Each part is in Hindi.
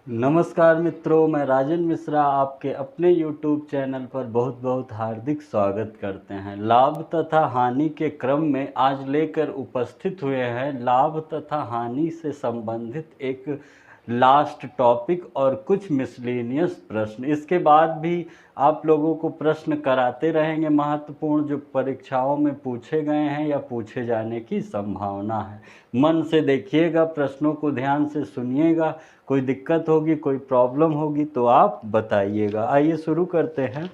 नमस्कार मित्रों, मैं राजन मिश्रा आपके अपने YouTube चैनल पर बहुत बहुत हार्दिक स्वागत करते हैं। लाभ तथा हानि के क्रम में आज लेकर उपस्थित हुए हैं लाभ तथा हानि से संबंधित एक लास्ट टॉपिक और कुछ मिसलेनियस प्रश्न। इसके बाद भी आप लोगों को प्रश्न कराते रहेंगे महत्वपूर्ण, जो परीक्षाओं में पूछे गए हैं या पूछे जाने की संभावना है। मन से देखिएगा, प्रश्नों को ध्यान से सुनिएगा। कोई दिक्कत होगी, कोई प्रॉब्लम होगी तो आप बताइएगा। आइए शुरू करते हैं।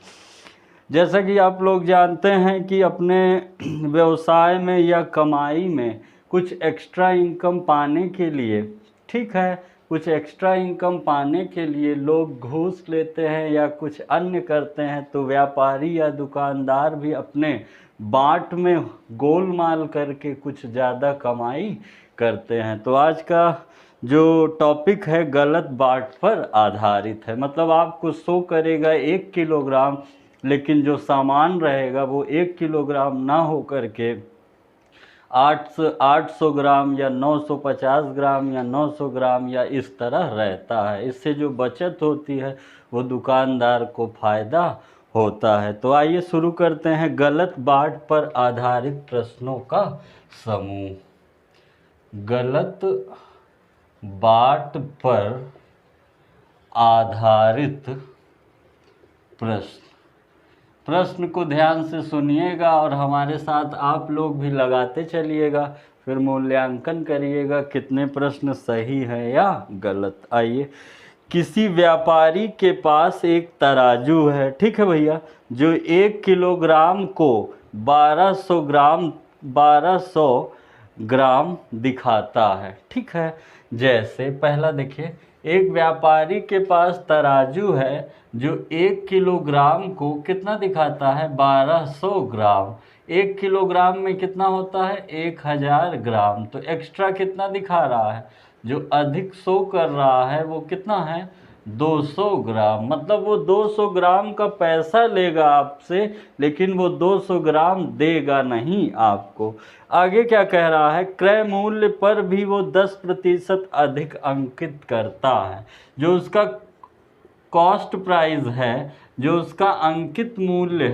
जैसा कि आप लोग जानते हैं कि अपने व्यवसाय में या कमाई में कुछ एक्स्ट्रा इनकम पाने के लिए, ठीक है, कुछ एक्स्ट्रा इनकम पाने के लिए लोग घूस लेते हैं या कुछ अन्य करते हैं, तो व्यापारी या दुकानदार भी अपने बाट में गोलमाल करके कुछ ज़्यादा कमाई करते हैं। तो आज का जो टॉपिक है गलत बाट पर आधारित है। मतलब आपको शो करेगा 1 किलोग्राम, लेकिन जो सामान रहेगा वो 1 किलोग्राम ना हो करके 800 ग्राम या 950 ग्राम या 900 ग्राम या इस तरह रहता है। इससे जो बचत होती है वो दुकानदार को फ़ायदा होता है। तो आइए शुरू करते हैं गलत बाट पर आधारित प्रश्नों का समूह। गलत बाट पर आधारित प्रश्न को ध्यान से सुनिएगा और हमारे साथ आप लोग भी लगाते चलिएगा, फिर मूल्यांकन करिएगा कितने प्रश्न सही हैं या गलत। आइए, किसी व्यापारी के पास एक तराजू है, ठीक है भैया, जो 1 किलोग्राम को 1200 ग्राम दिखाता है, ठीक है। जैसे पहला देखिए, एक व्यापारी के पास तराजू है जो 1 किलोग्राम को कितना दिखाता है, 1200 ग्राम। 1 किलोग्राम में कितना होता है, 1000 ग्राम। तो एक्स्ट्रा कितना दिखा रहा है, जो अधिक शो कर रहा है वो कितना है, 200 ग्राम। मतलब वो 200 ग्राम का पैसा लेगा आपसे, लेकिन वो 200 ग्राम देगा नहीं आपको। आगे क्या कह रहा है, क्रय मूल्य पर भी वो 10% अधिक अंकित करता है। जो उसका कॉस्ट प्राइस है, जो उसका अंकित मूल्य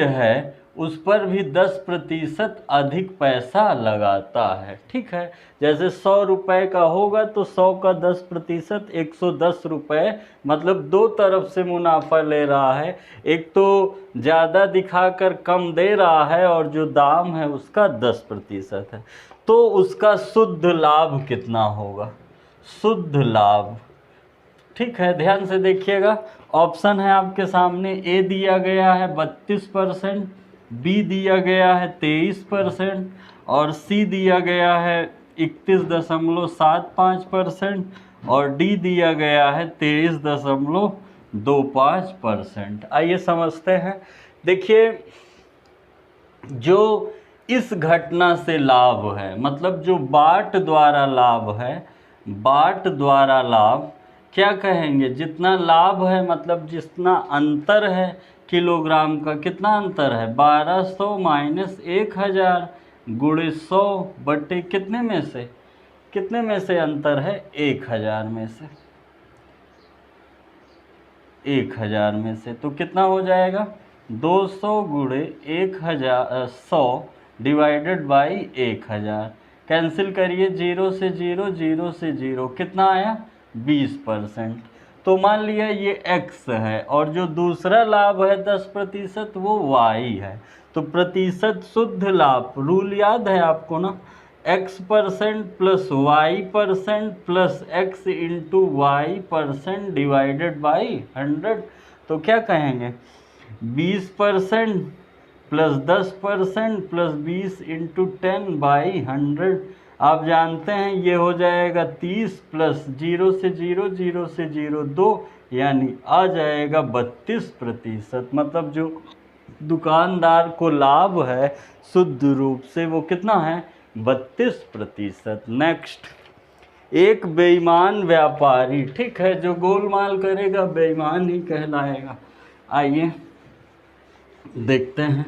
है उस पर भी 10% अधिक पैसा लगाता है, ठीक है। जैसे 100 रुपये का होगा तो 100 का 10% 110 रुपये, मतलब दो तरफ से मुनाफा ले रहा है। एक तो ज़्यादा दिखाकर कम दे रहा है और जो दाम है उसका 10% है। तो उसका शुद्ध लाभ कितना होगा, शुद्ध लाभ, ठीक है। ध्यान से देखिएगा, ऑप्शन है आपके सामने। ए दिया गया है 32%, बी दिया गया है 23% और सी दिया गया है 31.75% और डी दिया गया है 23.25%। आइए समझते हैं। देखिए, जो इस घटना से लाभ है, मतलब जो बाट द्वारा लाभ है, बाट द्वारा लाभ क्या कहेंगे, जितना लाभ है मतलब जितना अंतर है किलोग्राम का, कितना अंतर है, 1200 माइनस 1000 गुणे 100 बटे कितने में से अंतर है, 1000 में से, 1000 में से। तो कितना हो जाएगा, 200 गुणे 100 डिवाइडेड बाई 1000। कैंसिल करिए, 0 से 0, 0 से 0, कितना आया, 20%। तो मान लिया ये x है और जो दूसरा लाभ है 10% वो y है। तो प्रतिशत शुद्ध लाभ, रूल याद है आपको ना, x% plus y% plus x into y% divided by 100। तो क्या कहेंगे, 20% प्लस 10% प्लस 20 इंटू 10 बाई 100। आप जानते हैं ये हो जाएगा 30 प्लस 0 से 0, 0 से 0 2, यानी आ जाएगा 32%। मतलब जो दुकानदार को लाभ है शुद्ध रूप से वो कितना है, 32%। नेक्स्ट, एक बेईमान व्यापारी, ठीक है, जो गोलमाल करेगा बेईमान ही कहलाएगा। आइए देखते हैं।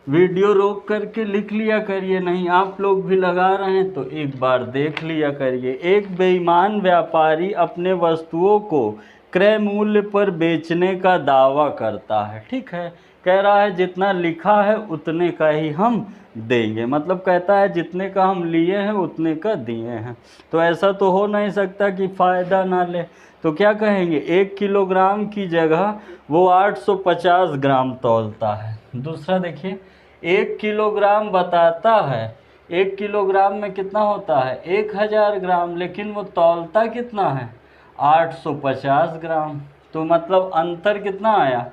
वीडियो रोक करके लिख लिया करिए, नहीं आप लोग भी लगा रहे हैं तो एक बार देख लिया करिए। एक बेईमान व्यापारी अपने वस्तुओं को क्रय मूल्य पर बेचने का दावा करता है, ठीक है। कह रहा है जितना लिखा है उतने का ही हम देंगे, मतलब कहता है जितने का हम लिए हैं उतने का दिए हैं। तो ऐसा तो हो नहीं सकता कि फ़ायदा ना ले, तो क्या कहेंगे 1 किलोग्राम की जगह वो 850 ग्राम तौलता है। दूसरा देखिए 1 किलोग्राम बताता है, 1 किलोग्राम में कितना होता है 1000 ग्राम, लेकिन वो तौलता कितना है 850 ग्राम। तो मतलब अंतर कितना आया,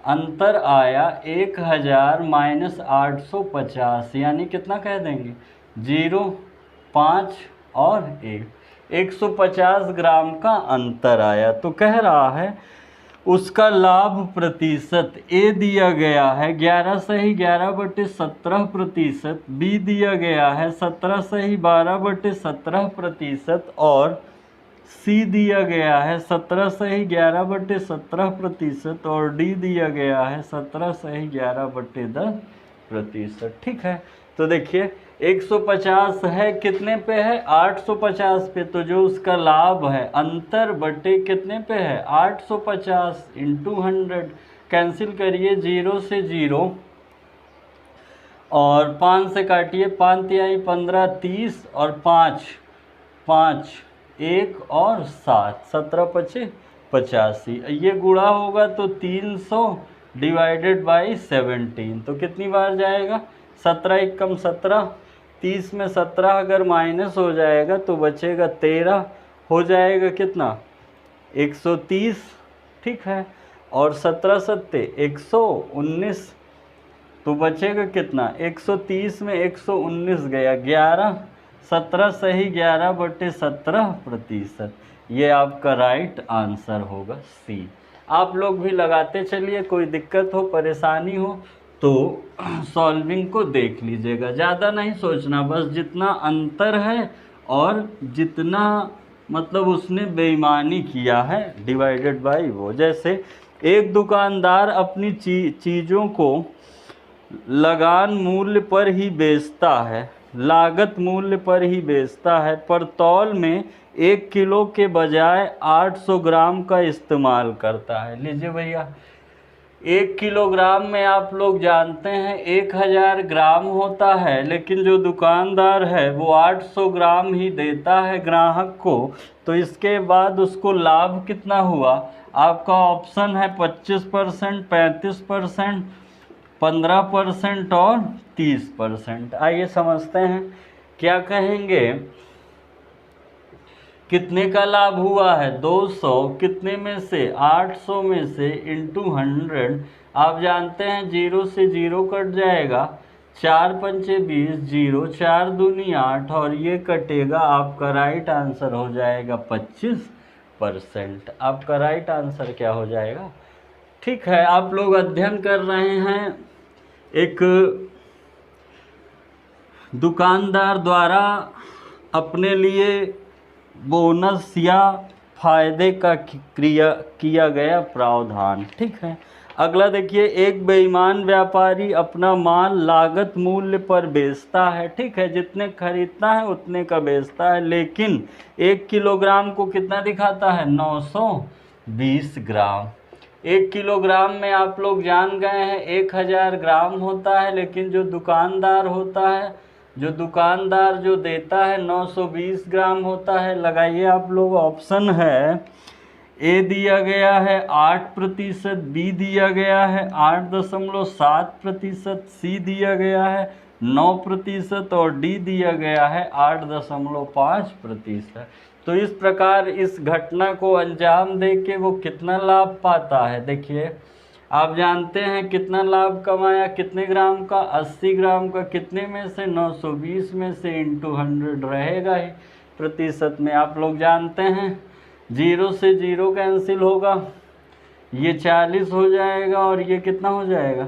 अंतर आया 1000 माइनस 850, यानी कितना कह देंगे 0, 5 और 150 ग्राम का अंतर आया। तो कह रहा है उसका लाभ प्रतिशत ए दिया गया है 11 सही 11/17%, बी दिया गया है 17 सही 12/17%, और सी दिया गया है 17 सही 11/17%, और डी दिया गया है 17 सही 11/10%, ठीक है। तो देखिए 150 है कितने पे है 850 पे, तो जो उसका लाभ है अंतर बटे कितने पे है 850 इंटू 100, कैंसिल करिए 0 से 0 और 5 से काटिए, 5 तिहाई 15, 30 और 5 5 1 और 7 17 पचे 85, ये गुणा होगा तो 300 डिवाइडेड बाई 17, तो कितनी बार जाएगा 17 एकम 17, 30 में 17 अगर माइनस हो जाएगा तो बचेगा 13, हो जाएगा कितना 130, ठीक है। और 17 सत्ते 119, तो बचेगा कितना 130 में 119 गया 11, 17 सही 11/17%, ये आपका राइट आंसर होगा सी। आप लोग भी लगाते चलिए, कोई दिक्कत हो परेशानी हो तो सॉल्विंग को देख लीजिएगा, ज़्यादा नहीं सोचना, बस जितना अंतर है और जितना मतलब उसने बेईमानी किया है डिवाइडेड बाय वो। जैसे एक दुकानदार अपनी चीज़ों को लगान मूल्य पर ही बेचता है, लागत मूल्य पर ही बेचता है, पर तौल में 1 किलो के बजाय 800 ग्राम का इस्तेमाल करता है। लीजिए भैया 1 किलोग्राम में आप लोग जानते हैं 1000 ग्राम होता है, लेकिन जो दुकानदार है वो 800 ग्राम ही देता है ग्राहक को, तो इसके बाद उसको लाभ कितना हुआ, आपका ऑप्शन है 25%, 35%, 15% और 30%। आइए समझते हैं क्या कहेंगे, कितने का लाभ हुआ है 200, कितने में से 800 में से इंटू 100, आप जानते हैं 0 से 0 कट जाएगा, 4 पंचे 20, 0 4 दूनी 8, और ये कटेगा, आपका राइट आंसर हो जाएगा 25%। आपका राइट आंसर क्या हो जाएगा, ठीक है। आप लोग अध्ययन कर रहे हैं, एक दुकानदार द्वारा अपने लिए बोनस या फायदे का किया गया प्रावधान, ठीक है। अगला देखिए, एक बेईमान व्यापारी अपना माल लागत मूल्य पर बेचता है, ठीक है, जितने खरीदता है उतने का बेचता है, लेकिन 1 किलोग्राम को कितना दिखाता है 920 ग्राम। 1 किलोग्राम में आप लोग जान गए हैं 1000 ग्राम होता है, लेकिन जो दुकानदार होता है, जो दुकानदार जो देता है 920 ग्राम होता है। लगाइए आप लोग, ऑप्शन है ए दिया गया है 8%, बी दिया गया है 8.7%, सी दिया गया है 9% और डी दिया गया है 8.5%। तो इस प्रकार इस घटना को अंजाम दे के वो कितना लाभ पाता है, देखिए आप जानते हैं कितना लाभ कमाया, कितने ग्राम का 80 ग्राम का, कितने में से 920 में से इंटू 100 रहेगा ही प्रतिशत में। आप लोग जानते हैं 0 से 0 कैंसिल होगा, ये 40 हो जाएगा और ये कितना हो जाएगा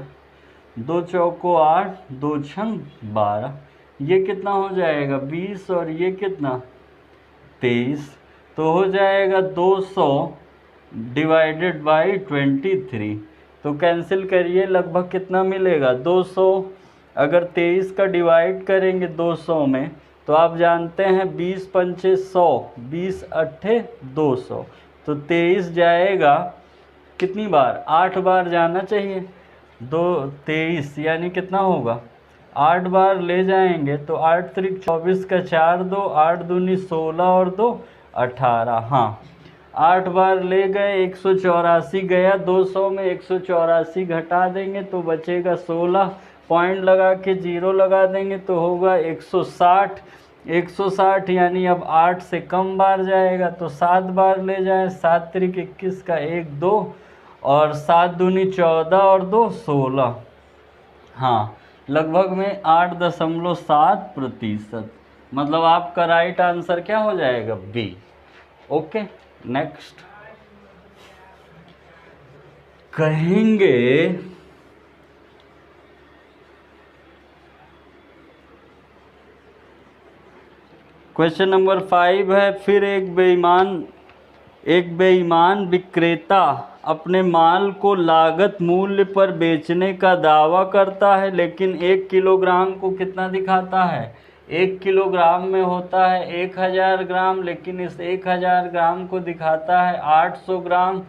2 चौको 8, 2 छंग 12, ये कितना हो जाएगा 20 और ये कितना 23, तो हो जाएगा 200 डिवाइडेड बाई 23। तो कैंसिल करिए, लगभग कितना मिलेगा 200 अगर 23 का डिवाइड करेंगे 200 में तो आप जानते हैं 20 पंचे 100, 20 अट्ठे 200, तो 23 जाएगा कितनी बार, 8 बार जाना चाहिए। 23 यानी कितना होगा, 8 बार ले जाएंगे तो 8 त्रिक 24 का 4 2, 8 दूनी 16 और 2 18। हाँ 8 बार ले गए, 184 गया, 200 में 184 घटा देंगे तो बचेगा 16, पॉइंट लगा के 0 लगा देंगे तो होगा 160। 160 यानी अब 8 से कम बार जाएगा तो 7 बार ले जाएं, 7 त्रिक 21 का 1 2 और 7 दूनी 14 और 2 16। हाँ लगभग में 8.7%। मतलब आपका राइट आंसर क्या हो जाएगा, बी। ओके नेक्स्ट कहेंगे क्वेश्चन नंबर 5 है, फिर एक बेईमान विक्रेता अपने माल को लागत मूल्य पर बेचने का दावा करता है, लेकिन 1 किलोग्राम को कितना दिखाता है, 1 किलोग्राम में होता है 1000 ग्राम, लेकिन इस 1000 ग्राम को दिखाता है 800 ग्राम।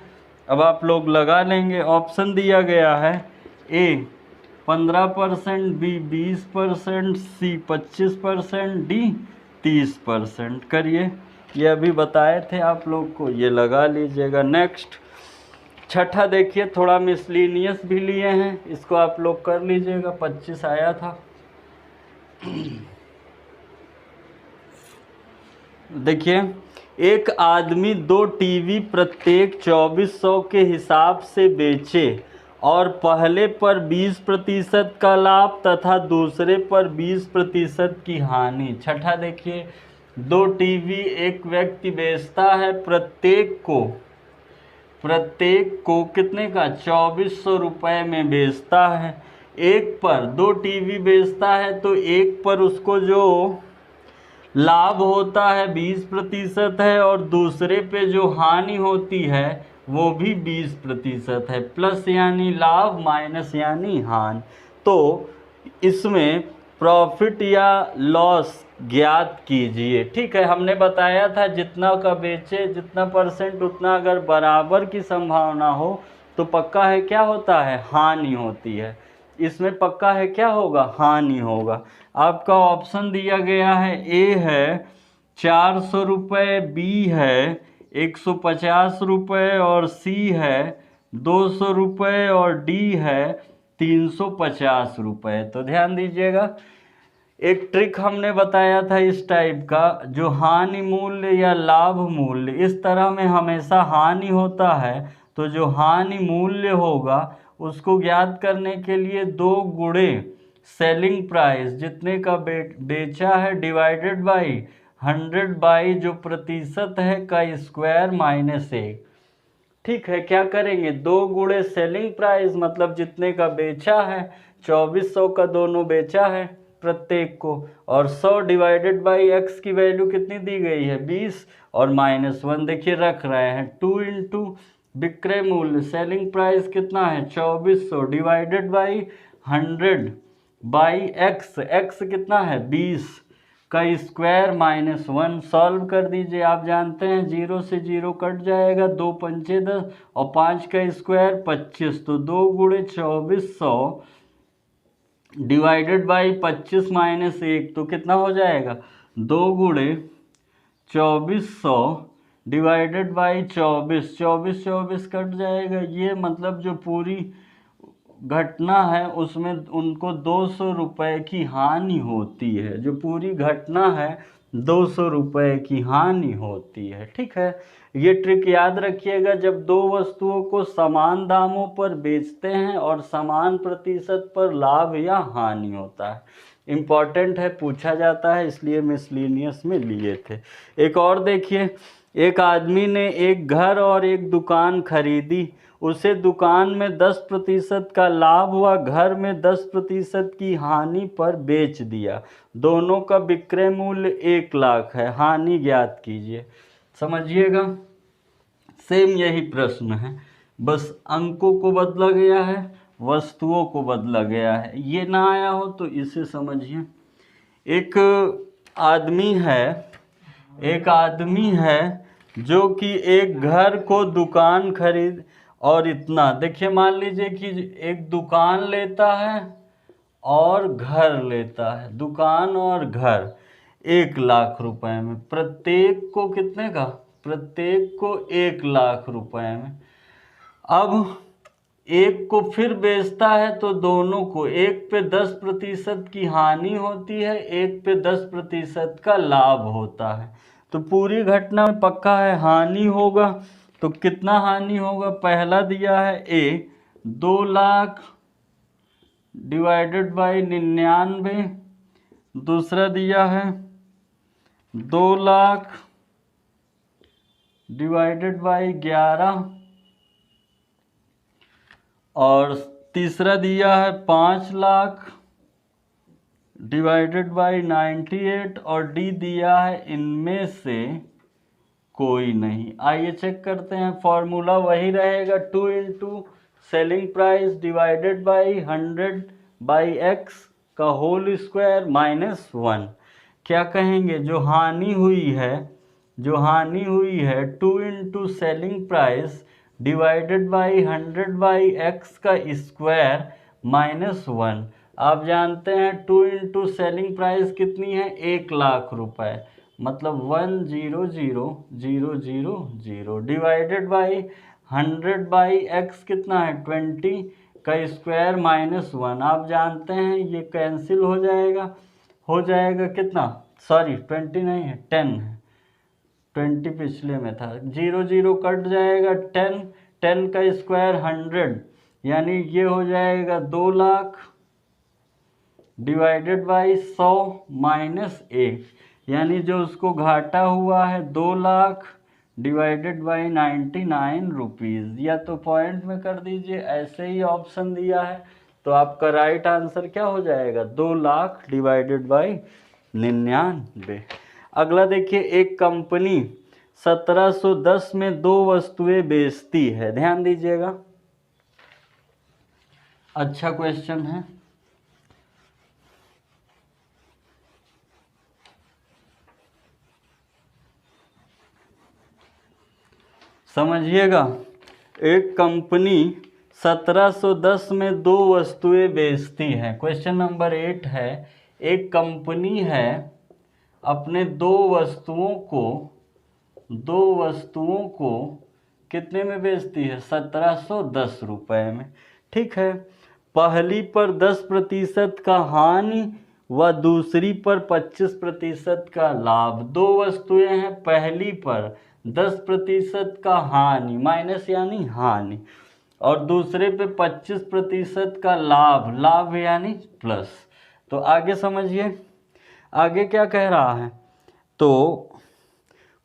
अब आप लोग लगा लेंगे, ऑप्शन दिया गया है ए 15%, बी 20%, सी 25%, डी 30%। करिए, ये अभी बताए थे आप लोग को, ये लगा लीजिएगा। नेक्स्ट छठा देखिए, थोड़ा मिसलिनियस भी लिए हैं, इसको आप लोग कर लीजिएगा, 25 आया था। देखिए, एक आदमी 2 टीवी प्रत्येक 2400 के हिसाब से बेचे और पहले पर 20% का लाभ तथा दूसरे पर 20% की हानि। छठा देखिए, 2 टीवी एक व्यक्ति बेचता है, प्रत्येक को कितने का, 2400 रुपये में बेचता है। एक पर 2 टीवी बेचता है तो एक पर उसको जो लाभ होता है 20% है और दूसरे पे जो हानि होती है वो भी 20% है। प्लस यानी लाभ, माइनस यानी हानि। तो इसमें प्रॉफिट या लॉस ज्ञात कीजिए। ठीक है, हमने बताया था जितना का बेचे, जितना परसेंट उतना अगर बराबर की संभावना हो तो पक्का है क्या होता है, हानि होती है। इसमें पक्का है क्या होगा, हानि होगा। आपका ऑप्शन दिया गया है, ए है 400 रुपये, बी है 150 रुपये और सी है 200 रुपये और डी है 350 रुपये। तो ध्यान दीजिएगा, एक ट्रिक हमने बताया था इस टाइप का, जो हानि मूल्य या लाभ मूल्य, इस तरह में हमेशा हानि होता है, तो जो हानि मूल्य होगा उसको ज्ञात करने के लिए 2 गुणे सेलिंग प्राइस, जितने का बेचा है, डिवाइडेड बाई 100 बाई जो प्रतिशत है का स्क्वायर माइनस 1। ठीक है, क्या करेंगे, 2 गुणे सेलिंग प्राइस मतलब जितने का बेचा है, 2400 का दोनों बेचा है प्रत्येक को, और 100 डिवाइडेड बाई एक्स की वैल्यू कितनी दी गई है, 20 और -1 देखिए रख रहे हैं। 2 इंटू विक्रय मूल्य सेलिंग प्राइस कितना है 2400 डिवाइडेड बाई 100 बाई एक्स कितना है 20 का स्क्वायर -1। सॉल्व कर दीजिए, आप जानते हैं 0 से 0 कट जाएगा, 2 पंचे 10 और 5 का स्क्वायर 25, तो 2 गुणे 2400 डिवाइडेड बाई 25 माइनस 1 तो कितना हो जाएगा, 2 गुणे 2400 डिवाइडेड बाई 24 कट जाएगा। ये मतलब जो पूरी घटना है उसमें उनको 200 रुपये की हानि होती है, जो पूरी घटना है 200 रुपये की हानि होती है। ठीक है, ये ट्रिक याद रखिएगा, जब 2 वस्तुओं को समान दामों पर बेचते हैं और समान प्रतिशत पर लाभ या हानि होता है। इम्पॉर्टेंट है, पूछा जाता है, इसलिए मिसलिनियस में लिए थे। एक और देखिए, एक आदमी ने एक घर और एक दुकान खरीदी, उसे दुकान में 10% का लाभ हुआ, घर में 10% की हानि पर बेच दिया। दोनों का विक्रय मूल्य 1 लाख है, हानि ज्ञात कीजिए। समझिएगा, सेम यही प्रश्न है, बस अंकों को बदला गया है वस्तुओं को बदला गया है। ये ना आया हो तो इसे समझिए। एक आदमी है जो कि एक घर को दुकान खरीद और इतना, देखिए मान लीजिए कि एक दुकान लेता है और घर लेता है, दुकान और घर 1,00,000 रुपए में, प्रत्येक को कितने का, प्रत्येक को 1,00,000 रुपए में। अब एक को फिर बेचता है तो दोनों को, एक पे 10% की हानि होती है, एक पे 10% का लाभ होता है। तो पूरी घटना में पक्का है हानि होगा। तो कितना हानि होगा, पहला दिया है ए 2,00,000 डिवाइडेड बाई 99, दूसरा दिया है 2,00,000 डिवाइडेड बाई 11, और तीसरा दिया है 5,00,000 डिवाइडेड बाई 98, और डी दिया है इनमें से कोई नहीं। आइए चेक करते हैं, फॉर्मूला वही रहेगा 2 into selling price divided by 100 by x का होल स्क्वायर माइनस 1। क्या कहेंगे, जो हानि हुई है 2 into selling price divided by 100 by x का स्क्वायर माइनस 1। आप जानते हैं 2 इंटू सेलिंग प्राइस कितनी है, 1,00,000 रुपए, मतलब 1,00,000 डिवाइडेड बाई 100 बाई एक्स कितना है 20 का स्क्वायर माइनस 1। आप जानते हैं ये कैंसिल हो जाएगा कितना, सॉरी 20 नहीं है 10 है, 20 पिछले में था, 0 कट जाएगा, 10 का स्क्वायर 100, यानी ये हो जाएगा 2,00,000 डिवाइडेड बाई 100 माइनस 1, यानी जो उसको घाटा हुआ है 2,00,000 डिवाइडेड बाई 99 रुपीज़। या तो पॉइंट में कर दीजिए, ऐसे ही ऑप्शन दिया है तो आपका राइट आंसर क्या हो जाएगा, 2,00,000 डिवाइडेड बाई 99। अगला देखिए, एक कंपनी 1710 में 2 वस्तुएं बेचती है। ध्यान दीजिएगा, अच्छा क्वेश्चन है। समझिएगा, एक कंपनी 1710 में 2 वस्तुएं बेचती है। क्वेश्चन नंबर 8 है, एक कंपनी है अपने 2 वस्तुओं को कितने में बेचती है, 1710 रुपए में। ठीक है, पहली पर 10% का हानि व दूसरी पर 25% का लाभ। 2 वस्तुएं हैं, पहली पर 10% का हानि माइनस यानी हानि, और दूसरे पे 25% का लाभ यानी प्लस। तो आगे समझिए, आगे क्या कह रहा है, तो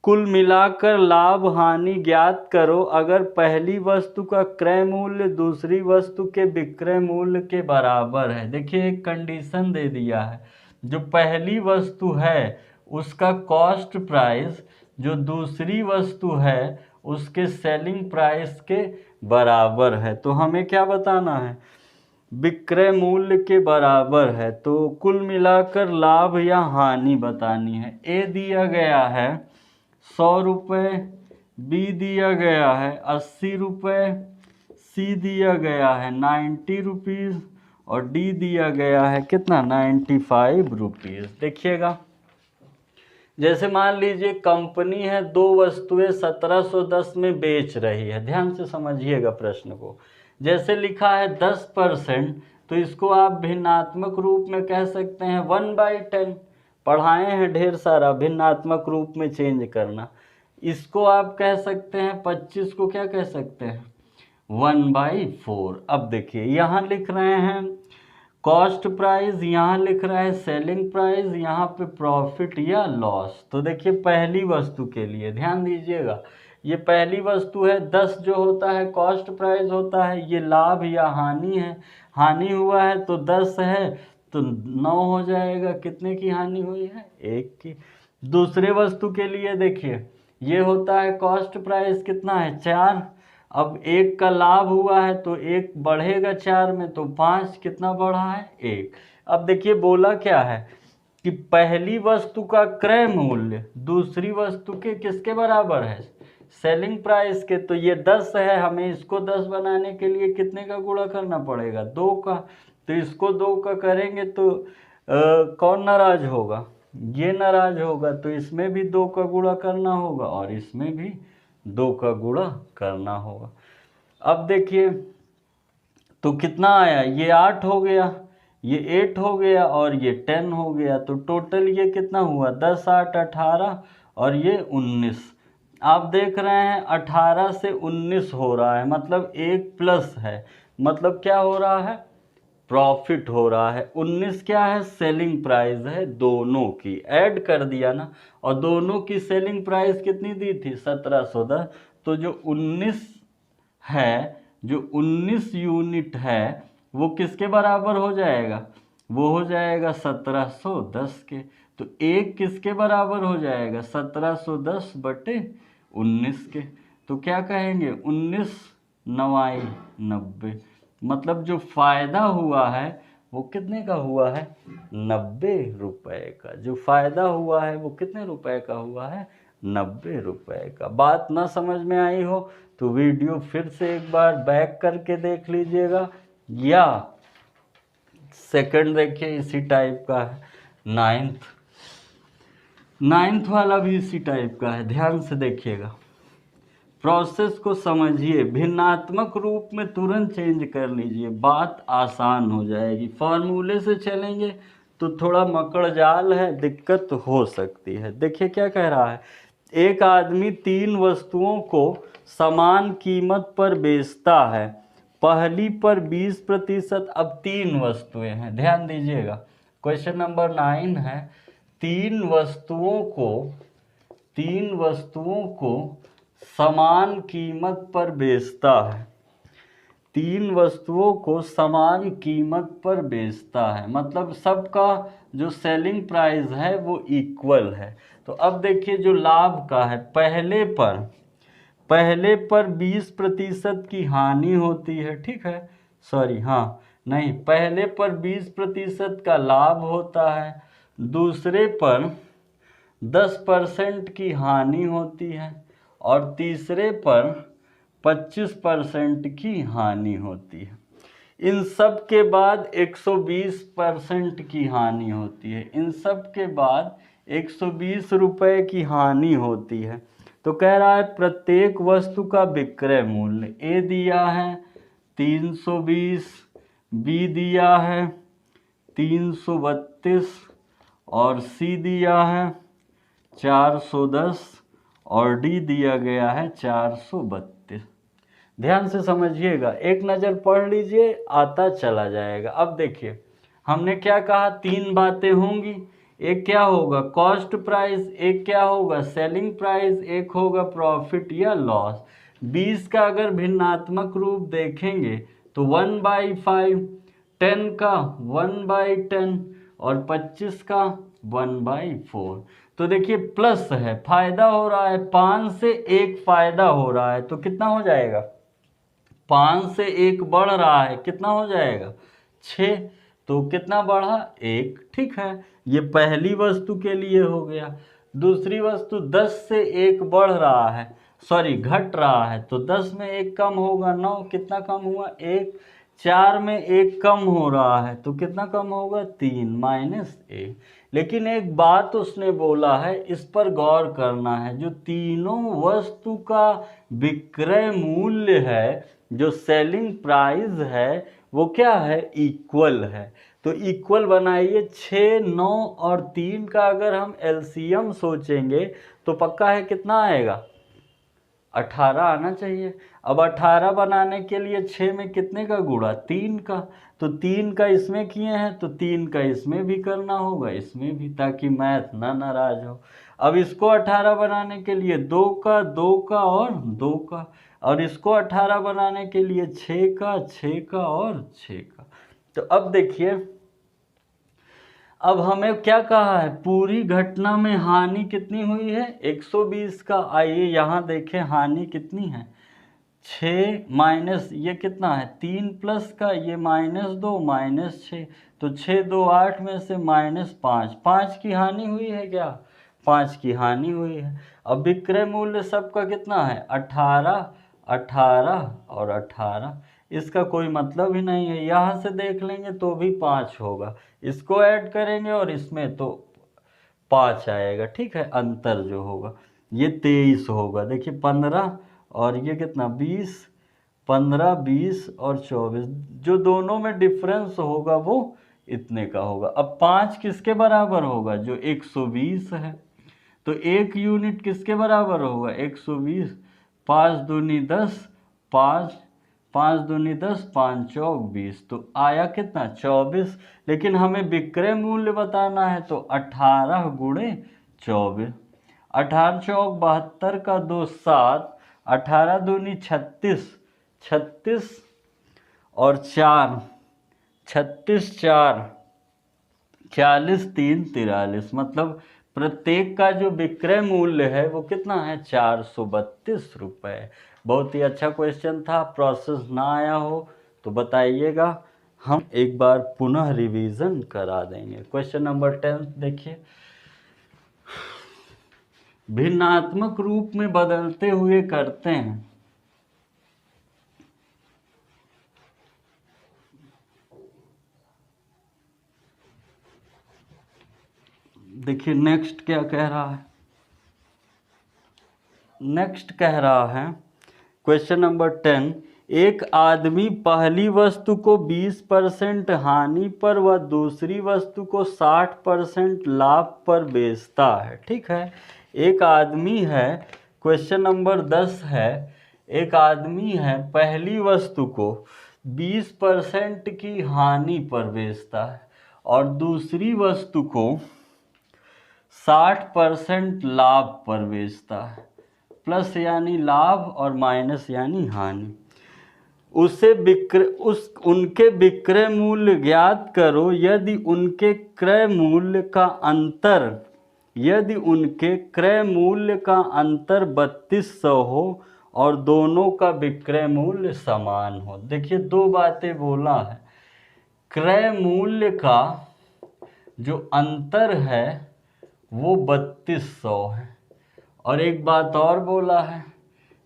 कुल मिलाकर लाभ हानि ज्ञात करो अगर पहली वस्तु का क्रय मूल्य दूसरी वस्तु के विक्रय मूल्य के बराबर है। देखिए एक कंडीशन दे दिया है, जो पहली वस्तु है उसका कॉस्ट प्राइस जो दूसरी वस्तु है उसके सेलिंग प्राइस के बराबर है। तो हमें क्या बताना है, विक्रय मूल्य के बराबर है। तो कुल मिलाकर लाभ या हानि बतानी है। ए दिया गया है 100 रुपये, बी दिया गया है 80 रुपये, सी दिया गया है 90 रुपीज़, और डी दिया गया है कितना, 95 रुपीज़। देखिएगा, जैसे मान लीजिए कंपनी है 2 वस्तुएं 1710 में बेच रही है। ध्यान से समझिएगा प्रश्न को, जैसे लिखा है 10%, तो इसको आप भिन्नात्मक रूप में कह सकते हैं 1/10। पढ़ाए हैं ढेर सारा भिन्नात्मक रूप में चेंज करना। इसको आप कह सकते हैं 25 को क्या कह सकते हैं, 1/4। अब देखिए यहाँ लिख रहे हैं कॉस्ट प्राइस, यहाँ लिख रहा है सेलिंग प्राइस, यहाँ पे प्रॉफिट या लॉस। तो देखिए पहली वस्तु के लिए ध्यान दीजिएगा, ये पहली वस्तु है, 10 जो होता है कॉस्ट प्राइस होता है, ये लाभ या हानि है। हानि हुआ है तो 10 है तो 9 हो जाएगा। कितने की हानि हुई है, 1 की। दूसरे वस्तु के लिए देखिए, ये होता है कॉस्ट प्राइस कितना है 4, अब 1 का लाभ हुआ है तो 1 बढ़ेगा 4 में, तो 5 कितना बढ़ा है 1। अब देखिए बोला क्या है कि पहली वस्तु का क्रय मूल्य दूसरी वस्तु के किसके बराबर है, सेलिंग प्राइस के। तो ये 10 है, हमें इसको 10 बनाने के लिए कितने का गुणा करना पड़ेगा, 2 का। तो इसको 2 का करेंगे तो कौन नाराज होगा, ये नाराज होगा, तो इसमें भी 2 का गुणा करना होगा और इसमें भी 2 का गुणा करना होगा। अब देखिए तो कितना आया, ये 8 हो गया, ये 8 हो गया और ये 10 हो गया, तो टोटल ये कितना हुआ 10 8 18 और ये 19। आप देख रहे हैं 18 से 19 हो रहा है, मतलब 1 प्लस है, मतलब क्या हो रहा है, प्रॉफिट हो रहा है। 19 क्या है, सेलिंग प्राइस है, दोनों की ऐड कर दिया ना, और दोनों की सेलिंग प्राइस कितनी दी थी 1710। तो जो 19 है, जो 19 यूनिट है वो किसके बराबर हो जाएगा, वो हो जाएगा 1710 के। तो 1 किसके बराबर हो जाएगा 1710 बटे 19 के। तो क्या कहेंगे 19 9 90, मतलब जो फ़ायदा हुआ है वो कितने का हुआ है 90 रुपए का। जो फ़ायदा हुआ है वो कितने रुपए का हुआ है 90 रुपए का। बात ना समझ में आई हो तो वीडियो फिर से एक बार बैक करके देख लीजिएगा, या सेकंड देखिए इसी टाइप का है, नाइन्थ वाला भी इसी टाइप का है। ध्यान से देखिएगा, प्रोसेस को समझिए, भिन्नात्मक रूप में तुरंत चेंज कर लीजिए, बात आसान हो जाएगी। फार्मूले से चलेंगे तो थोड़ा मकड़ जाल है, दिक्कत हो सकती है। देखिए क्या कह रहा है, एक आदमी 3 वस्तुओं को समान कीमत पर बेचता है, पहली पर 20%। अब 3 वस्तुएं हैं, ध्यान दीजिएगा, क्वेश्चन नंबर 9 है। 3 वस्तुओं को समान कीमत पर बेचता है, 3 वस्तुओं को समान कीमत पर बेचता है, मतलब सबका जो सेलिंग प्राइस है वो इक्वल है। तो अब देखिए जो लाभ का है, पहले पर 20% की हानि होती है, ठीक है, सॉरी हाँ नहीं, पहले पर 20% का लाभ होता है, दूसरे पर 10% की हानि होती है और तीसरे पर 25% की हानि होती है। इन सब के बाद 120% की हानि होती है, इन सब के बाद 120 रुपये की हानि होती है। तो कह रहा है प्रत्येक वस्तु का विक्रय मूल्य, ए दिया है 320, बी दिया है 332 और सी दिया है 410 और डी दिया गया है 432। ध्यान से समझिएगा, एक नज़र पढ़ लीजिए, आता चला जाएगा। अब देखिए हमने क्या कहा, 3 बातें होंगी, एक क्या होगा कॉस्ट प्राइस, एक क्या होगा सेलिंग प्राइस, एक होगा प्रॉफिट या लॉस। 20 का अगर भिन्नात्मक रूप देखेंगे तो 1/5, 10 का 1/10 और 25 का 1/4। तो देखिए प्लस है, फायदा हो रहा है, 5 से 1 फायदा हो रहा है, तो कितना हो जाएगा 5 से 1 बढ़ रहा है, कितना हो जाएगा 6। तो कितना बढ़ा 1, ठीक है, ये पहली वस्तु के लिए हो गया। दूसरी वस्तु 10 से 1 बढ़ रहा है, सॉरी घट रहा है, तो 10 में 1 कम होगा 9, कितना कम हुआ 1। 4 में 1 कम हो रहा है तो कितना कम होगा 3 -1। लेकिन एक बात उसने बोला है, इस पर गौर करना है, जो तीनों वस्तु का विक्रय मूल्य है, जो सेलिंग प्राइस है वो क्या है इक्वल है। तो इक्वल बनाइए, 6 9 और 3 का अगर हम एलसीएम सोचेंगे तो पक्का है कितना आएगा 18 आना चाहिए। अब 18 बनाने के लिए 6 में कितने का गुणा 3 का, तो 3 का इसमें किए हैं तो 3 का इसमें भी करना होगा, इसमें भी, ताकि मैथ ना नाराज हो। अब इसको 18 बनाने के लिए 2 का 2 का और 2 का, और इसको 18 बनाने के लिए 6 का 6 का और 6 का। तो अब देखिए, अब हमें क्या कहा है, पूरी घटना में हानि कितनी हुई है 120 का। आइए यहाँ देखें हानि कितनी है 6 माइनस ये कितना है 3 प्लस का ये -2 -6, तो 6 2 8 में से -5, 5 की हानि हुई है क्या, 5 की हानि हुई है। अब विक्रय मूल्य सबका कितना है 18, 18 और 18, इसका कोई मतलब ही नहीं है। यहाँ से देख लेंगे तो भी 5 होगा, इसको ऐड करेंगे और इसमें तो 5 आएगा, ठीक है। अंतर जो होगा ये 23 होगा। देखिए 15 और ये कितना 20, 15 20 और 24, जो दोनों में डिफरेंस होगा वो इतने का होगा। अब 5 किसके बराबर होगा, जो 120 है, तो 1 यूनिट किसके बराबर होगा 120, 5 दूनी 10, 5 5 दूनी 10, 5 चौक 20, तो आया कितना 24। लेकिन हमें विक्रय मूल्य बताना है तो 18 गुणे 24, 18 चौक 72 का 2 7, 18 दूनी 36, 36 और 4 36 4 40 3 43, मतलब प्रत्येक का जो विक्रय मूल्य है वो कितना है 432 रुपये। बहुत ही अच्छा क्वेश्चन था। प्रोसेस ना आया हो तो बताइएगा, हम एक बार पुनः रिवीजन करा देंगे। क्वेश्चन नंबर 10 देखिए, भिन्नात्मक रूप में बदलते हुए करते हैं। देखिए नेक्स्ट क्या कह रहा है, नेक्स्ट कह रहा है क्वेश्चन नंबर 10, एक आदमी पहली वस्तु को 20% हानि पर व दूसरी वस्तु को 60% लाभ पर बेचता है, ठीक है। एक आदमी है, क्वेश्चन नंबर 10 है, एक आदमी है पहली वस्तु को 20% की हानि पर बेचता है और दूसरी वस्तु को 60% लाभ पर बेचता है। प्लस यानी लाभ और माइनस यानी हानि। उनके विक्रय मूल्य ज्ञात करो यदि उनके क्रय मूल्य का अंतर 3200 हो और दोनों का विक्रय मूल्य समान हो। देखिए दो बातें बोला है, क्रय मूल्य का जो अंतर है वो 3200 है, और एक बात और बोला है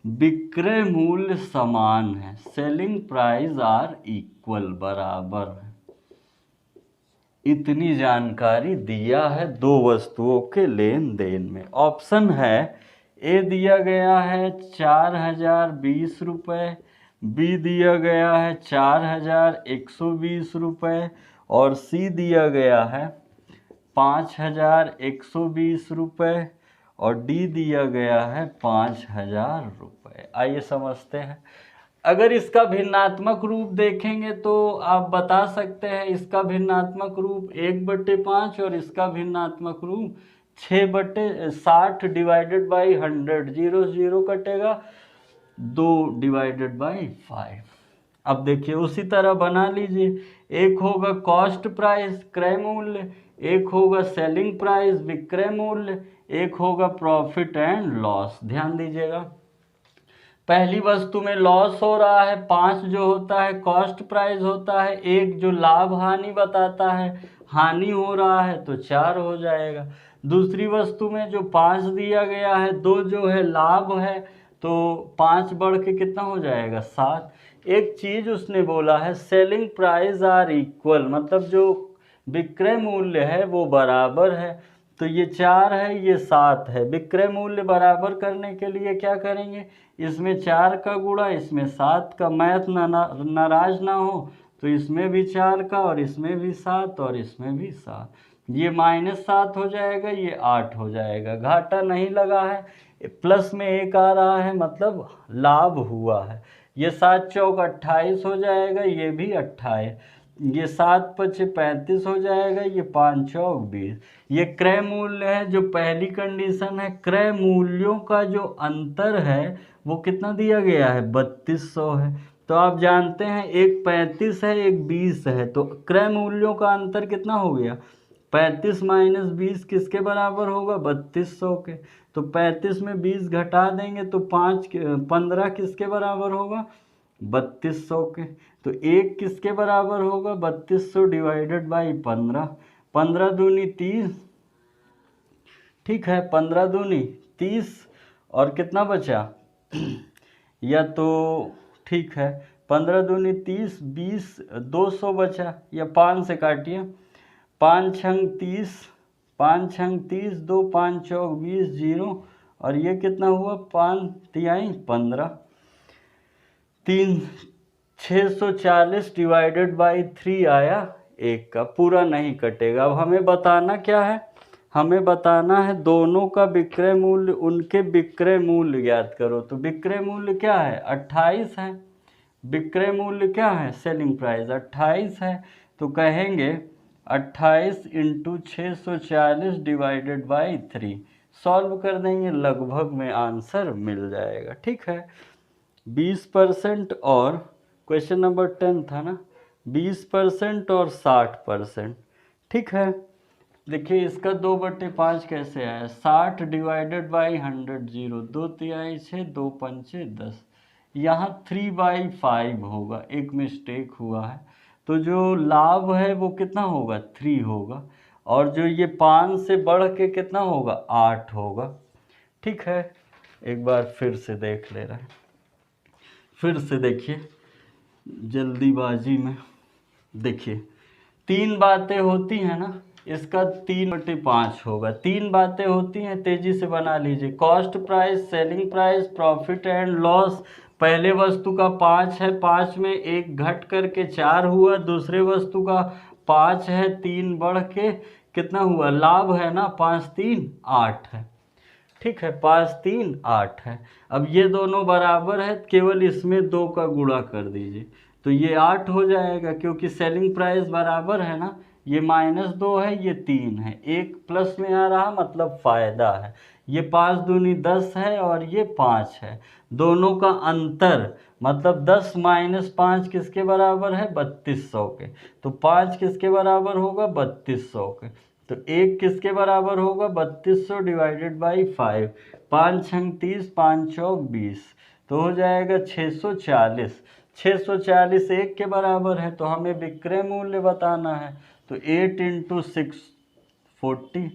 विक्रय मूल्य समान है, सेलिंग प्राइस आर इक्वल, बराबर है। इतनी जानकारी दिया है दो वस्तुओं के लेन देन में। ऑप्शन है ए दिया गया है 4020 रुपये, बी दिया गया है 4120 रुपये और सी दिया गया है 5120 रुपये और डी दिया गया है 5000 रुपये। आइए समझते हैं। अगर इसका भिन्नात्मक रूप देखेंगे तो आप बता सकते हैं इसका भिन्नात्मक रूप 1/5 और इसका भिन्नात्मक रूप 6/60 डिवाइडेड बाई 100, 0 0 कटेगा, 2 डिवाइडेड बाई 5। अब देखिए उसी तरह बना लीजिए, एक होगा कॉस्ट प्राइस क्रय मूल्य, एक होगा सेलिंग प्राइस विक्रय मूल्य, एक होगा प्रॉफिट एंड लॉस। ध्यान दीजिएगा, पहली वस्तु में लॉस हो रहा है 5 जो होता है कॉस्ट प्राइस होता है, एक जो लाभ हानि बताता है हानि हो रहा है तो 4 हो जाएगा। दूसरी वस्तु में जो 5 दिया गया है 2 जो है लाभ है तो 5 बढ़ के कितना हो जाएगा 7। एक चीज उसने बोला है सेलिंग प्राइस आर इक्वल, मतलब जो विक्रय मूल्य है वो बराबर है, तो ये 4 है ये 7 है। विक्रय मूल्य बराबर करने के लिए क्या करेंगे, इसमें 4 का गुणा इसमें 7 का, मैथ नाराज ना हो तो इसमें भी 4 का और इसमें भी 7 और इसमें भी 7, ये -7 हो जाएगा ये 8 हो जाएगा। घाटा नहीं लगा है, प्लस में 1 आ रहा है मतलब लाभ हुआ है। ये 7 चौक 28 हो जाएगा, ये भी 28, ये 7 पचे 35 हो जाएगा, ये 5 चौक 20। ये क्रय मूल्य है, जो पहली कंडीशन है क्रय मूल्यों का जो अंतर है वो कितना दिया गया है 3200 है। तो आप जानते हैं एक 35 है एक 20 है, तो क्रय मूल्यों का अंतर कितना हो गया 35 माइनस 20 किसके बराबर होगा? 3200 के। तो 35 में 20 घटा देंगे तो 15 किसके बराबर होगा? 3200 के। तो 1 किसके बराबर होगा? 3200 डिवाइडेड बाई 15। 15 दूनी 30, ठीक है, 15 दूनी 30, और कितना बचा? या तो ठीक है, 15 दूनी 30, 20, 200 बचा, या 5 से काटिए। 5 छंग 30, 5 छंग 30, 2 5 चौक 20, 0, और ये कितना हुआ? 5 तिहाई 15। 3 640 डिवाइडेड बाई 3 आया 1 का, पूरा नहीं कटेगा। अब हमें बताना क्या है? हमें बताना है दोनों का विक्रय मूल्य, उनके विक्रय मूल्य ज्ञात करो। तो विक्रय मूल्य क्या है? 28 है। विक्रय मूल्य क्या है? सेलिंग प्राइस 28 है। तो कहेंगे 28 इंटू 640 डिवाइडेड बाई 3। सॉल्व कर देंगे, लगभग में आंसर मिल जाएगा। ठीक है, 20% और क्वेश्चन नंबर 10 था ना, 20% और 60%। ठीक है, देखिए इसका 2/5 कैसे आया? 60 डिवाइडेड बाई 100, 0, 2 तिहाई 6, 2 पंचे 10। यहाँ 3/5 होगा, एक मिस्टेक हुआ है। तो जो लाभ है वो कितना होगा? 3 होगा, और जो ये 5 से बढ़ के कितना होगा? 8 होगा। ठीक है, एक बार फिर से देख ले रहे हैं, फिर से देखिए जल्दीबाजी में। देखिए 3 बातें होती हैं ना, इसका 3/5 होगा। 3 बातें होती हैं, तेजी से बना लीजिए। Cost price, selling price, profit and loss. पहले वस्तु का 5 है, 5 में 1 घट करके 4 हुआ। दूसरे वस्तु का 5 है, 3 बढ़ के कितना हुआ? लाभ है ना, 5 3 8 है। ठीक है, 5 3 8 है। अब ये दोनों बराबर है, केवल इसमें 2 का गुणा कर दीजिए तो ये 8 हो जाएगा, क्योंकि सेलिंग प्राइस बराबर है ना। ये -2 है, ये 3 है, एक प्लस में आ रहा मतलब फायदा है। ये 5 दूनी 10 है और ये 5 है। दोनों का अंतर मतलब 10 - 5 किसके बराबर है? 3200 के। तो 5 किसके बराबर होगा? 3200 के। तो 1 किसके बराबर होगा? 3200 डिवाइडेड बाई 5। 5 छंग 30, 5 चौक 20, तो हो जाएगा 640। 640 1 के बराबर है, तो हमें विक्रय मूल्य बताना है। तो 8 इंटू 6 40,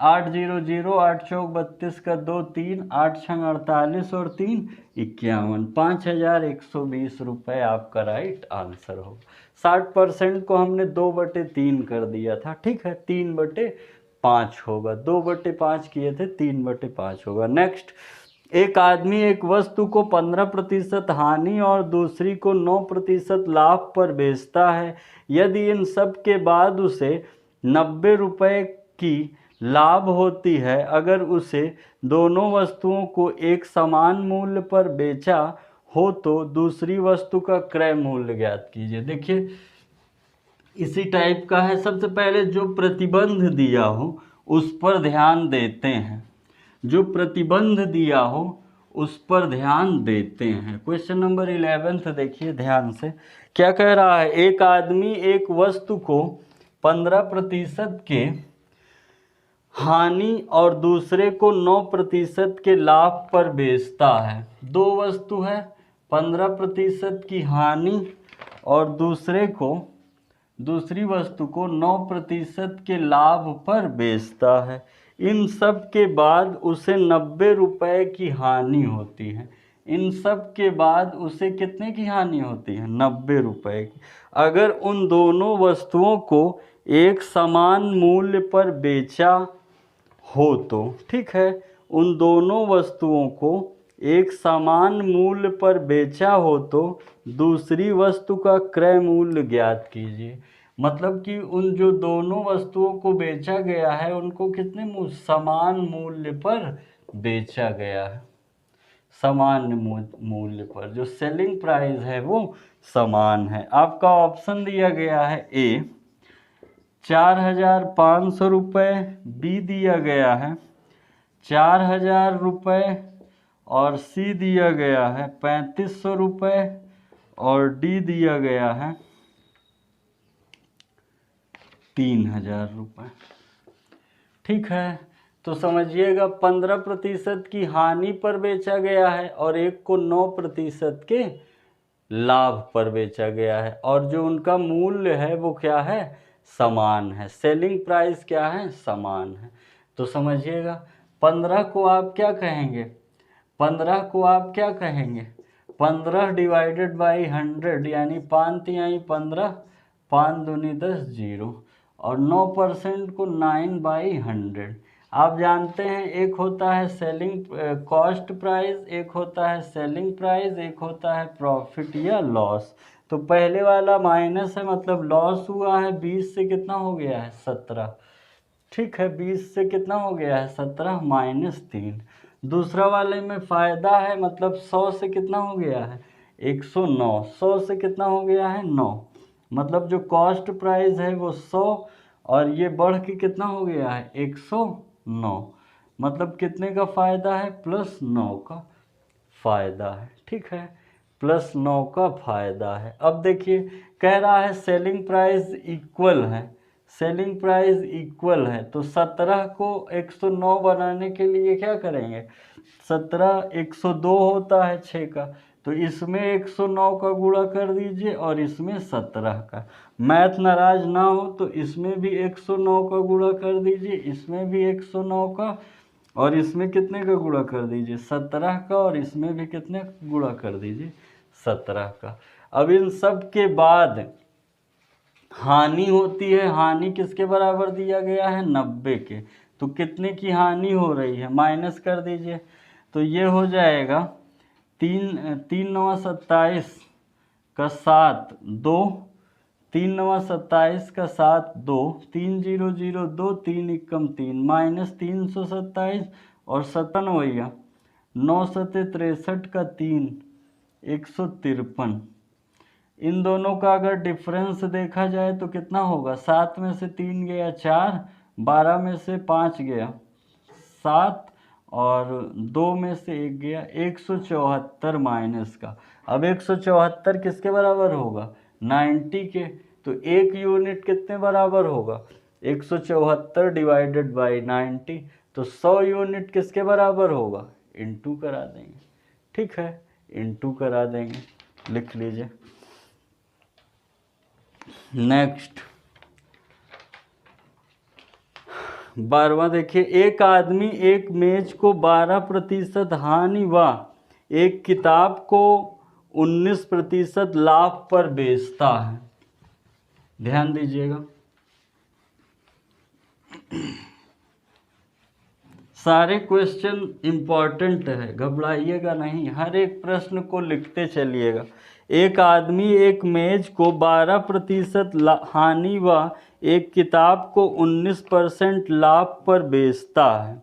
8 0 0, 8 चौक 32 का 2 3, 8 छंग 48 और 3 51, 5120 रुपये आपका राइट आंसर हो। 60% को हमने 2/3 कर दिया था। ठीक है, 3/5 होगा। 2/5 किए थे, 3/5 होगा। नेक्स्ट, एक आदमी एक वस्तु को 15% हानि और दूसरी को 9% लाभ पर बेचता है। यदि इन सब के बाद उसे 90 रुपये की लाभ होती है, अगर उसे दोनों वस्तुओं को एक समान मूल्य पर बेचा हो तो दूसरी वस्तु का क्रय मूल्य ज्ञात कीजिए। देखिए इसी टाइप का है। सबसे पहले जो प्रतिबंध दिया हो उस पर ध्यान देते हैं, जो प्रतिबंध दिया हो उस पर ध्यान देते हैं। क्वेश्चन नंबर 11 देखिए ध्यान से, क्या कह रहा है? एक आदमी एक वस्तु को 15% के हानि और दूसरे को 9% के लाभ पर बेचता है। दो वस्तु है, 15% की हानि और दूसरी वस्तु को 9% के लाभ पर बेचता है। इन सब के बाद उसे 90 रुपये की हानि होती है। इन सब के बाद उसे कितने की हानि होती है? 90 रुपये की। अगर उन दोनों वस्तुओं को एक समान मूल्य पर बेचा हो तो, ठीक है, उन दोनों वस्तुओं को एक समान मूल्य पर बेचा हो तो दूसरी वस्तु का क्रय मूल्य ज्ञात कीजिए। मतलब कि उन जो दोनों वस्तुओं को बेचा गया है उनको कितने समान मूल्य पर बेचा गया है। समान मूल्य पर, जो सेलिंग प्राइस है वो समान है। आपका ऑप्शन दिया गया है ए 4500 रुपये, बी दिया गया है 4000 रुपये और सी दिया गया है 3500 रुपये और डी दिया गया है 3000 रुपये। ठीक है, तो समझिएगा 15% की हानि पर बेचा गया है और एक को 9% के लाभ पर बेचा गया है, और जो उनका मूल्य है वो क्या है, समान है। सेलिंग प्राइस क्या है, समान है। तो समझिएगा 15 को आप क्या कहेंगे, 15 को आप क्या कहेंगे, 15 डिवाइडेड बाई 100 यानी 5 तिहाई 15, 5 दूनी 10 जीरो, और 9% को 9/100। आप जानते हैं एक होता है सेलिंग कॉस्ट प्राइस, एक होता है सेलिंग प्राइस, एक होता है प्रॉफिट या लॉस। तो पहले वाला माइनस है मतलब लॉस हुआ है, 20 से कितना हो गया है 17। ठीक है, 20 से कितना हो गया है 17 -3। दूसरा वाले में फ़ायदा है मतलब 100 से कितना हो गया है 109, 100 से कितना हो गया है 9, मतलब जो कॉस्ट प्राइस है वो 100 और ये बढ़ के कितना हो गया है 109, मतलब कितने का फ़ायदा है +9 का फ़ायदा है। ठीक है, +9 का फ़ायदा है। अब देखिए कह रहा है सेलिंग प्राइस इक्वल है, सेलिंग प्राइस इक्वल है, तो 17 को 109 बनाने के लिए क्या करेंगे, 17 102 होता है 6 का, तो इसमें 109 का गुणा कर दीजिए और इसमें 17 का। मैथ नाराज ना हो तो इसमें भी 109 का गुणा कर दीजिए, इसमें भी 109 का, और इसमें कितने का गुणा कर दीजिए 17 का, और इसमें भी कितने का गुणा कर दीजिए 17 का। अब इन सब के बाद हानि होती है, हानि किसके बराबर दिया गया है 90 के, तो कितने की हानि हो रही है माइनस कर दीजिए, तो ये हो जाएगा 3 9 27 का 7 2, 3 9 27 का 7 2, 3 0 0 2, 3 एकम 3 -327 और 97 9 7 63 का 3 153। इन दोनों का अगर डिफरेंस देखा जाए तो कितना होगा, 7 में से 3 गया 4, 12 में से 5 गया 7 और 2 में से 1 गया 174 माइनस का। अब 174 किसके बराबर होगा 90 के, तो एक यूनिट कितने बराबर होगा 174 डिवाइडेड बाई 90, तो 100 यूनिट किसके बराबर होगा, इनटू करा देंगे। ठीक है, इनटू करा देंगे, लिख लीजिए। नेक्स्ट 12वां देखिए, एक आदमी एक मेज को 12% हानि व एक किताब को 19% लाभ पर बेचता है। ध्यान दीजिएगा, सारे क्वेश्चन इम्पॉर्टेंट है, घबराइएगा नहीं, हर एक प्रश्न को लिखते चलिएगा। एक आदमी एक मेज को 12% हानि व एक किताब को 19% लाभ पर बेचता है।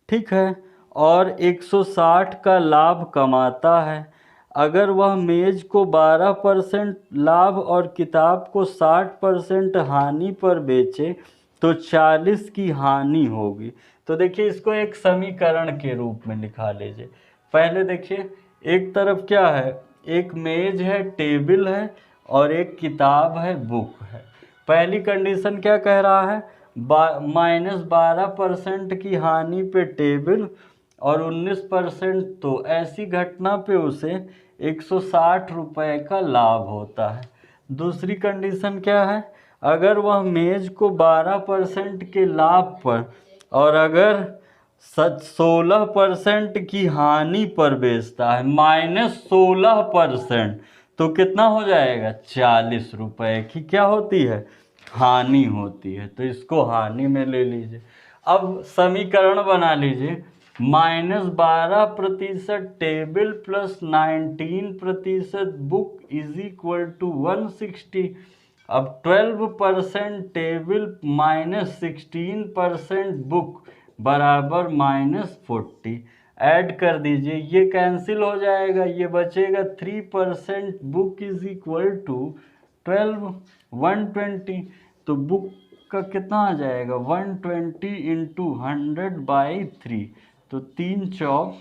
ठीक है, और 160 का लाभ कमाता है। अगर वह मेज को 12% लाभ और किताब को 60% हानि पर बेचे तो 40 की हानि होगी। तो देखिए इसको एक समीकरण के रूप में लिखा लीजिए। पहले देखिए एक तरफ क्या है, एक मेज है, टेबल है, और एक किताब है, बुक है। पहली कंडीशन क्या कह रहा है, -12% की हानि पे टेबल और 19%, तो ऐसी घटना पे उसे 160 रुपये का लाभ होता है। दूसरी कंडीशन क्या है, अगर वह मेज को 12% के लाभ पर और अगर 16% की हानि पर बेचता है, -16%, तो कितना हो जाएगा 40 रुपये की क्या होती है, हानि होती है। तो इसको हानि में ले लीजिए। अब समीकरण बना लीजिए, -12% table plus 19% book is equal to 160। अब 12% टेबल -16% बुक बराबर -40। ऐड कर दीजिए, ये कैंसिल हो जाएगा, ये बचेगा 3% बुक इज इक्वल टू 12 120। तो बुक का कितना आ जाएगा 120 इंटू 100/3, तो 3 चौक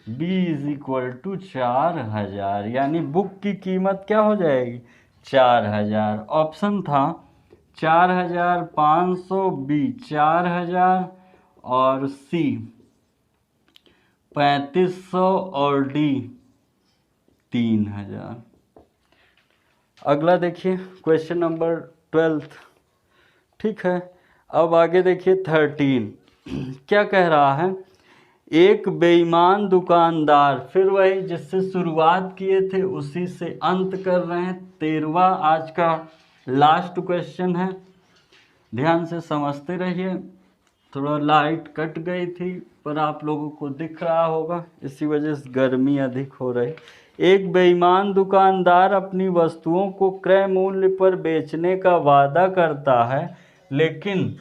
B इज इक्वल टू 4000, यानी बुक की कीमत क्या हो जाएगी 4000। ऑप्शन था 4,500, बी 4,000 और सी 3,500 और डी 3,000। अगला देखिए क्वेश्चन नंबर 12। ठीक है, अब आगे देखिए 13 क्या कह रहा है। एक बेईमान दुकानदार, फिर वही जिससे शुरुआत किए थे उसी से अंत कर रहे हैं। 13वां आज का लास्ट क्वेश्चन है, ध्यान से समझते रहिए। थोड़ा लाइट कट गई थी पर आप लोगों को दिख रहा होगा, इसी वजह से गर्मी अधिक हो रही। एक बेईमान दुकानदार अपनी वस्तुओं को क्रय मूल्य पर बेचने का वादा करता है, लेकिन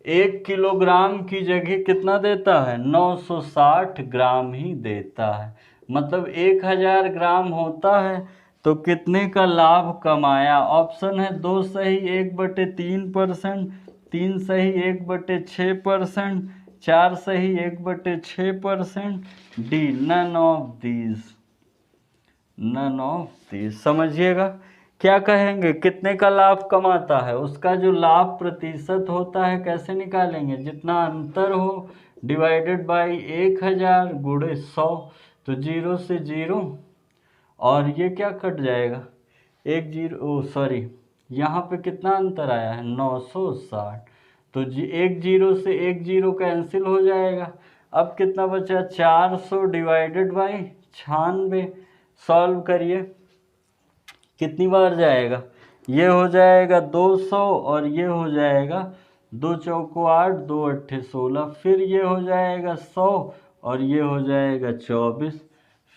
1 किलोग्राम की जगह कितना देता है, 960 ग्राम ही देता है। मतलब 1000 ग्राम होता है तो कितने का लाभ कमाया। ऑप्शन है 2 सही 1/3%, 3 सही 1/6%, 4 सही 1/6%, D none of these. None of these समझिएगा। क्या कहेंगे, कितने का लाभ कमाता है, उसका जो लाभ प्रतिशत होता है कैसे निकालेंगे, जितना अंतर हो डिवाइडेड बाई 1000 गुणे 100, तो 0 से 0 और ये क्या कट जाएगा, 1 0 सॉरी यहाँ पे कितना अंतर आया है 960, तो 1 0 से 1 0 कैंसिल हो जाएगा। अब कितना बचा 400 डिवाइडेड बाई 96। सॉल्व करिए, कितनी बार जाएगा, ये हो जाएगा 200 और ये हो जाएगा 2 चौको 8, 2 अट्ठे 16, फिर ये हो जाएगा 100 और ये हो जाएगा 24,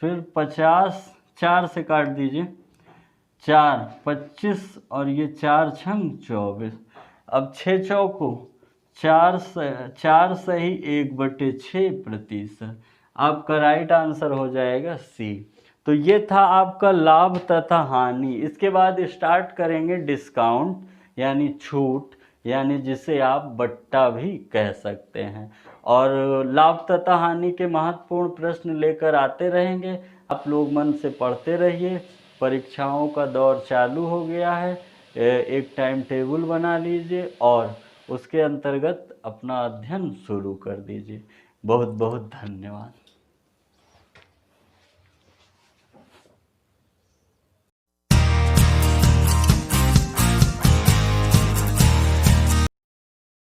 फिर 50, 4 से काट दीजिए, 4 25 और ये 4 छंग 24। अब 6 चौको 4 सही 1/6%। आपका राइट आंसर हो जाएगा सी। तो ये था आपका लाभ तथा हानि। इसके बाद स्टार्ट करेंगे डिस्काउंट यानी छूट, यानी जिसे आप बट्टा भी कह सकते हैं। और लाभ तथा हानि के महत्वपूर्ण प्रश्न लेकर आते रहेंगे। आप लोग मन से पढ़ते रहिए। परीक्षाओं का दौर चालू हो गया है, एक टाइम टेबल बना लीजिए और उसके अंतर्गत अपना अध्ययन शुरू कर दीजिए। बहुत बहुत धन्यवाद।